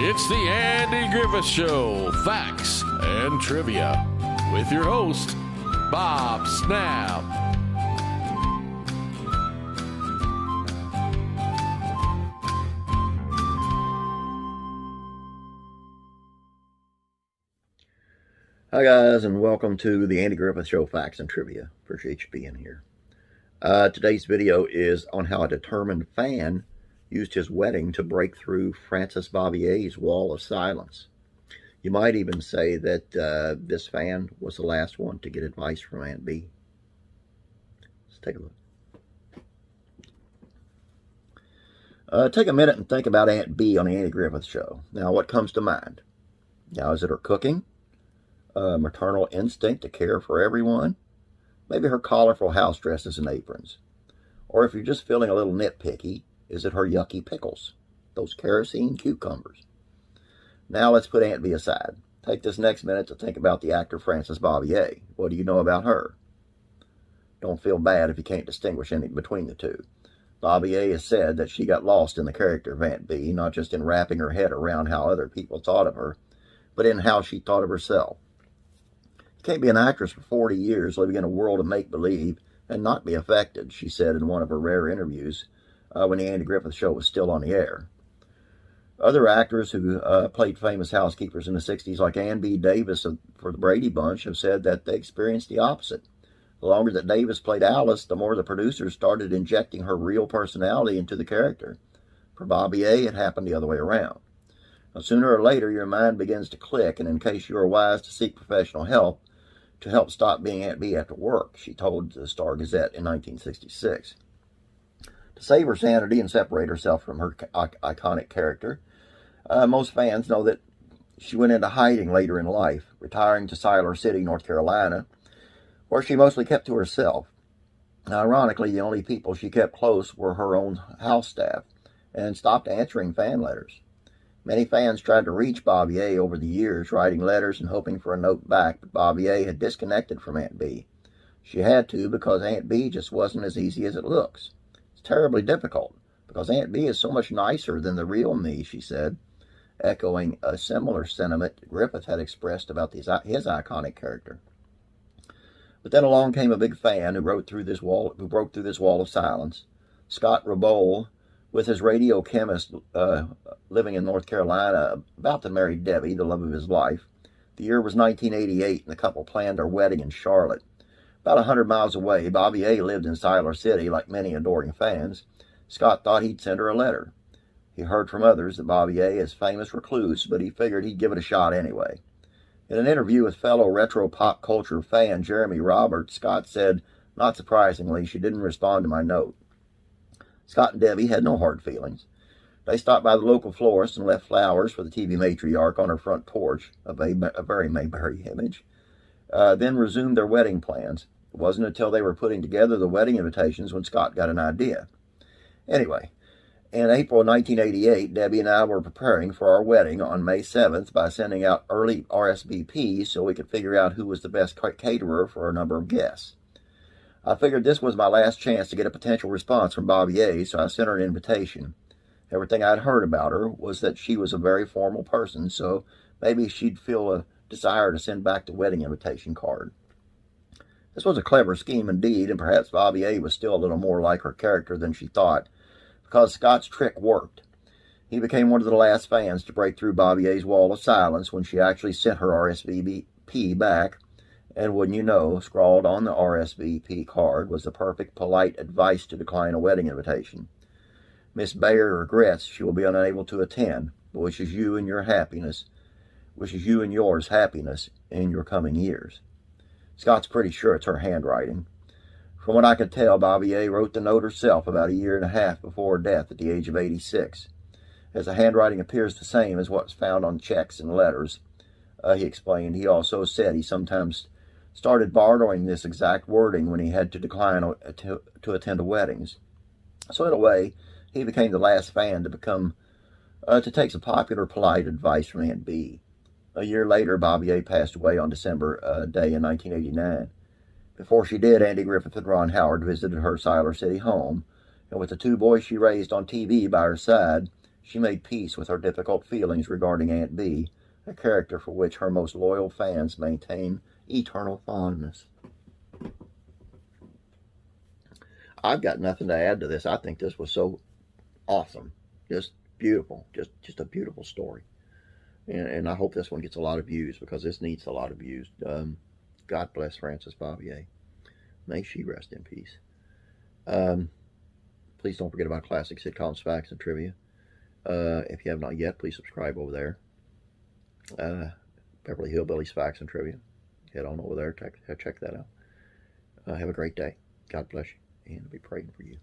It's the Andy Griffith Show, Facts and Trivia, with your host, Bob Snap. Hi guys, and welcome to the Andy Griffith Show, Facts and Trivia. Appreciate you being here. Today's video is on how a determined fan used his wedding to break through Frances Bobbiet's wall of silence. You might even say that this fan was the last one to get advice from Aunt B. Let's take a look. Take a minute and think about Aunt B on the Andy Griffith Show. Now, what comes to mind? Now, is it her cooking? Maternal instinct to care for everyone? Maybe her colorful house dresses and aprons? Or if you're just feeling a little nitpicky, is it her yucky pickles? Those kerosene cucumbers? Now let's put Aunt B aside. Take this next minute to think about the actor Frances Bobbiet. What do you know about her? Don't feel bad if you can't distinguish any between the two. Bobbiet has said that she got lost in the character of Aunt B, not just in wrapping her head around how other people thought of her, but in how she thought of herself. You can't be an actress for 40 years living in a world of make-believe and not be affected, she said in one of her rare interviews when the Andy Griffith Show was still on the air. Other actors who played famous housekeepers in the 60s, like Ann B. Davis for the Brady Bunch, have said that they experienced the opposite. The longer that Davis played Alice, the more the producers started injecting her real personality into the character. For Bobbiet, it happened the other way around. Now, sooner or later, your mind begins to click, and in case you are wise to seek professional help to help stop being Aunt B after work, she told the Star Gazette in 1966. To save her sanity and separate herself from her iconic character, most fans know that she went into hiding later in life, retiring to Siler City, North Carolina, where she mostly kept to herself. Now, ironically, the only people she kept close were her own house staff, and stopped answering fan letters. Many fans tried to reach Bobbiet over the years, writing letters and hoping for a note back, but Bobbiet had disconnected from Aunt B. She had to because Aunt B just wasn't as easy as it looks. It's terribly difficult because Aunt B is so much nicer than the real me, she said, echoing a similar sentiment Griffith had expressed about his iconic character. But then along came a big fan who broke through this wall of silence. Scott Raboul, with his radio chemist living in North Carolina, about to marry Debbie, the love of his life. The year was 1988, and the couple planned their wedding in Charlotte. About 100 miles away, Bobbiet lived in Siler City, like many adoring fans. Scott thought he'd send her a letter. He heard from others that Bobbiet is a famous recluse, but he figured he'd give it a shot anyway. In an interview with fellow retro pop culture fan Jeremy Roberts, Scott said, not surprisingly, she didn't respond to my note. Scott and Debbie had no hard feelings. They stopped by the local florist and left flowers for the TV matriarch on her front porch, a very Mayberry image, then resumed their wedding plans. It wasn't until they were putting together the wedding invitations when Scott got an idea. Anyway, in April 1988, Debbie and I were preparing for our wedding on May 7th by sending out early RSVPs so we could figure out who was the best caterer for a number of guests. I figured this was my last chance to get a potential response from Bobbiet, so I sent her an invitation. Everything I'd heard about her was that she was a very formal person, so maybe she'd feel a desire to send back the wedding invitation card. This was a clever scheme indeed, and perhaps Bobbiet was still a little more like her character than she thought, because Scott's trick worked. He became one of the last fans to break through Bobbiet's wall of silence when she actually sent her RSVP back, and wouldn't you know, scrawled on the RSVP card was the perfect, polite advice to decline a wedding invitation. Miss Bayer regrets she will be unable to attend, but wishes you and yours happiness in your coming years. Scott's pretty sure it's her handwriting. From what I could tell, Bobbiet wrote the note herself about a year and a half before her death at the age of 86. As the handwriting appears the same as what's found on checks and letters, he explained, he also said he sometimes started borrowing this exact wording when he had to decline to attend weddings. So in a way, he became the last fan to take some popular, polite advice from Aunt B. A year later, Bobbiet passed away on December day in 1989. Before she did, Andy Griffith and Ron Howard visited her Siler City home, and with the two boys she raised on TV by her side, She made peace with her difficult feelings regarding Aunt Bee, a character for which her most loyal fans maintain eternal fondness. I've got nothing to add to this. I think this was so awesome. Just beautiful. Just a beautiful story. And I hope this one gets a lot of views, because this needs a lot of views. God bless Frances Bobbier. May she rest in peace. Please don't forget about classic sitcoms, facts, and trivia. If you have not yet, please subscribe over there. Beverly Hillbillies, facts, and trivia. Head on over there. Check that out. Have a great day. God bless you, and I'll be praying for you.